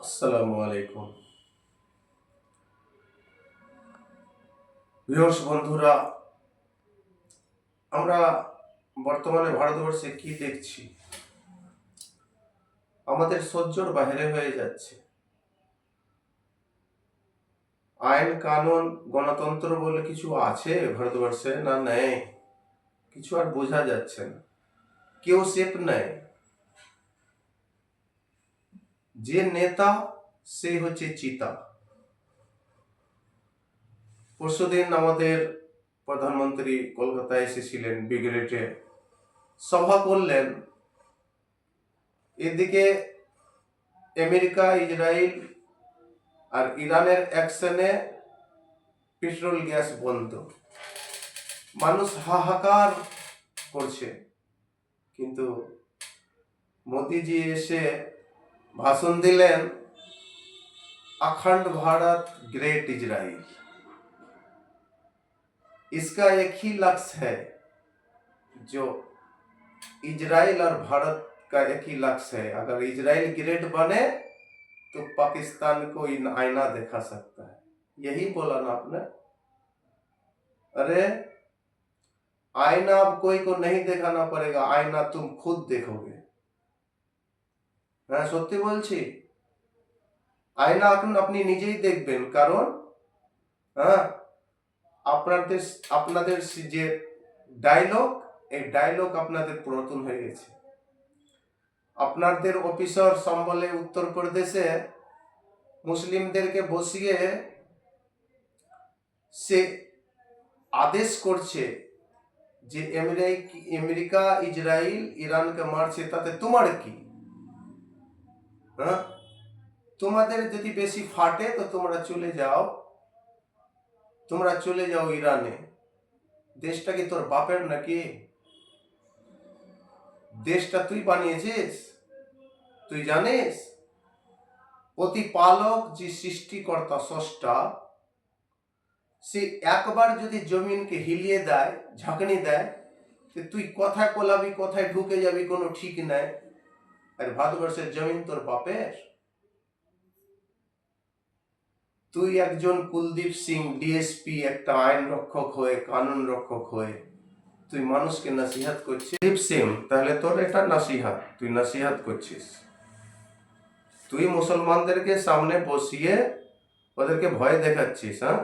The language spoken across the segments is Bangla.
আসসালামু আলাইকুম ভিউয়ার্স বন্ধুরা, আমরা বর্তমানে ভারতবর্ষে কি দেখছি? আমাদের সহ্যর বাইরে হয়ে যাচ্ছে। আইন কানুন গণতন্ত্র বলে কিছু আছে ভারতবর্ষে? না, নেই। কিছু আর বোঝা যাচ্ছে না। কেউ সেফ নেই। যে নেতা সে হচ্ছে চিতা। পরশুদিন আমাদের প্রধানমন্ত্রী কলকাতায় এসেছিলেন, ব্রিগেডে সভা করলেন। এদিকে আমেরিকা, ইসরায়েল আর ইরানের অ্যাকশনে পেট্রোল গ্যাস বন্ধ। মানুষ হাহাকার করছে, কিন্তু মোদিজি এসে ভাষণ দিলেন, अखंड भारत ग्रेट इजराइल। इसका एक ही लक्ष्य है, जो इजराइल और भारत का एक ही लक्ष्य है। अगर इजराइल ग्रेट बने तो पाकिस्तान को आईना दिखा सकता है। यही बोला ना आपने? अरे आईना अब कोई को नहीं दिखाना पड़ेगा, आईना तुम खुद देखोगे। হ্যাঁ, সত্যি বলছি। আয়না এখন আপনি নিজেই দেখবেন, কারণ হ্যাঁ, আপনাদের আপনাদের যে ডায়লগ, এই ডায়লগ আপনাদের পুরাতন হয়ে গেছে। আপনাদের অফিসার সম্বলে উত্তরপ্রদেশে মুসলিমদেরকে বসিয়ে সে আদেশ করছে যে আমেরিকা ইসরায়েল ইরানকে মারছে, তাতে তোমার কি? হ্যাঁ, তোমাদের যদি বেশি ফাটে তো তোমরা চলে যাও ইরানে। দেশটা কি তোর বাপের নাকি? দেশটা তুই বানিয়েছিস? তুই জানিস প্রতিপালক যে সৃষ্টিকর্তা স্রষ্টা, সে একবার যদি জমিনকে হিলিয়ে দেয়, ঝাঁকনি দেয়, তুই কোথায় কোলাবি, কোথায় ঢুকে যাবি কোনো ঠিক নাই। আর ভারতবর্ষের জমিন তোর বাপের? তুই একজন কুলদীপ সিং ডিএসপি, একটা আইন রক্ষক হয়ে, কানুন রক্ষক হয়ে তুই মানুষকে নসিহত করছিস। কুলদীপ সিং, তাহলে তোর এটা নসিহত, তুই নসিহত করছিস। তুই মুসলমানদেরকে সামনে বসিয়ে ওদেরকে ভয় দেখাচ্ছিস। হ্যাঁ,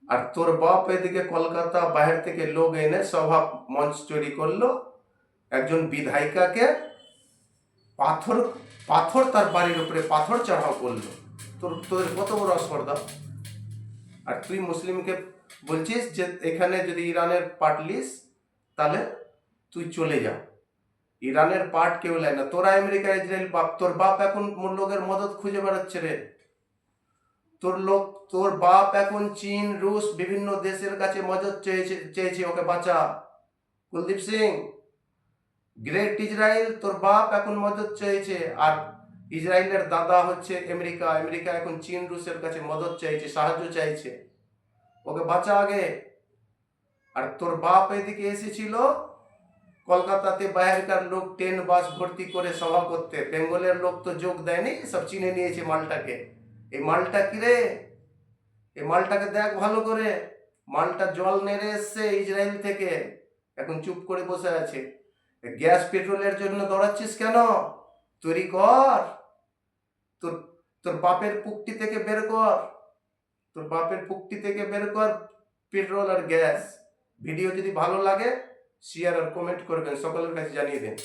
আর তোর বাপ এদিকে কলকাতা বাইরে থেকে লোক এনে সভা মঞ্চ তৈরি করলো, একজন বিধায়িকাকে পাথর পাথর তার বাড়ির উপরে পাথর চড়াও করলো। তোদের কত বড় স্পর্ধা! আর তুই মুসলিমকে বলছিস যে এখানে যদি ইরানের পার্ট লিস তাহলে তুই চলে যা। ইরানের পার্ট কেউ নেয় না। তোরা আমেরিকা ইসরায়েল বাপ, তোর বাপ এখন লোকের মদত খুঁজে বেড়াচ্ছে রে। তোর বাপ এখন চীন, রুশ, বিভিন্ন দেশের কাছে মদত চেয়েছে ওকে বাঁচা। কুলদীপ সিং, গ্রেট ইসরায়েল, তোর বাপ এখন মদত চেয়েছে। আর ইসরায়েলের দাদা হচ্ছে আমেরিকা। আমেরিকা এখন চীন, রুশের কাছে মদত চাইছে, সাহায্য চাইছে। ওকে বাঁচা আগে। আর তোর বাপ এদিকে এসেছিল কলকাতাতে, বাইরেকার লোক ট্রেন বাস ভর্তি করে সভা করতে। বেঙ্গলের লোক তো যোগ দেয়নি, সব চিনে নিয়েছে মালটাকে। এই মালটা কি রে? এই মালটাকে দেখ ভালো করে। মালটা জল নেড়ে এসছে ইসরায়েল থেকে, এখন চুপ করে বসে আছে। গ্যাস পেট্রোলের জন্য দৌড়াচ্ছিস কেন? তৈরি কর, তোর তোর বাপের পুকটি থেকে বের কর, তোর বাপের পুকটি থেকে বের কর পেট্রোল আর গ্যাস। ভিডিও যদি ভালো লাগে শেয়ার আর কমেন্ট করবেন, সকলের কাছে জানিয়ে দেন।